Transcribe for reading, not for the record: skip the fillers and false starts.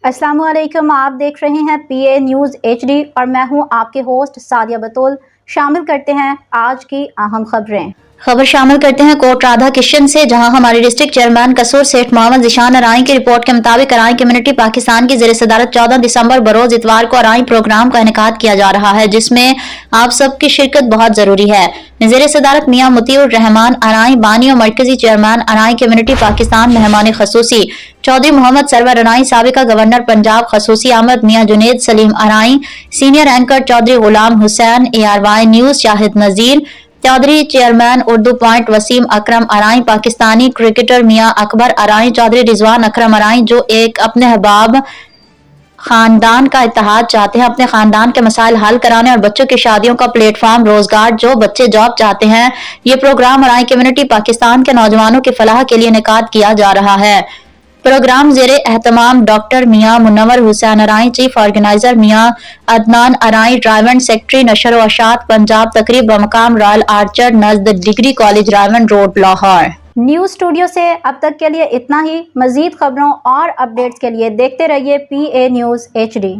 अस्सलाम वालेकुम। आप देख रहे हैं PA न्यूज़ HD और मैं हूं आपके होस्ट सादिया बतूल। शामिल करते हैं आज की अहम खबरें। खबर शामिल करते हैं कोट राधा किशन से, जहां हमारे डिस्ट्रिक्ट चेयरमैन कसूर सेठ मोहम्मद ज़िशान अराई की रिपोर्ट के मुताबिक अराई कम्युनिटी पाकिस्तान की ज़ेर सदारत 14 दिसंबर बरोज इतवार को अराई प्रोग्राम का इनेकाद किया जा रहा है, जिसमें आप सबकी शिरकत बहुत जरूरी है। ज़ेर सदारत मियाँ मुतीउर रहमान अराई बानी और मरकजी चेयरमैन अराई कम्युनिटी पाकिस्तान, मेहमान खसूसी चौधरी मोहम्मद सरवर अराई, साबिका गवर्नर पंजाब खसूसी अहमद मियाँ जुनेद सलीम अराई, senior anchor Chaudhary Ghulam Hussain ARY news Shahid नज़ीर चौधरी, चेयरमैन उर्दू पॉइंट वसीम अकरम अराई, पाकिस्तानी क्रिकेटर मियाँ अकबर अराई, चौधरी रिजवान अकरम अराई, जो एक अपने अहबाब खानदान का इत्तेहाद चाहते हैं, अपने खानदान के मसाइल हल कराने और बच्चों की शादियों का प्लेटफॉर्म, रोजगार, जो बच्चे जॉब चाहते हैं। ये प्रोग्राम अराई कम्युनिटी पाकिस्तान के नौजवानों की फलाह के लिए इनेकाद किया जा रहा है। प्रोग्राम ज़ेरे एहतमाम डॉक्टर मियाँ मुनव्वर हुसैन अराई, चीफ ऑर्गेनाइजर मियाँ अदनान अराई, ड्राइवेंट सेक्रेटरी नशर व अशात पंजाब, तकरीब बमकाम royal Archer नज़द degree college रायवन road Lahore. News studio से अब तक के लिए इतना ही। मजीद खबरों और अपडेट्स के लिए देखते रहिए PA न्यूज़ HD।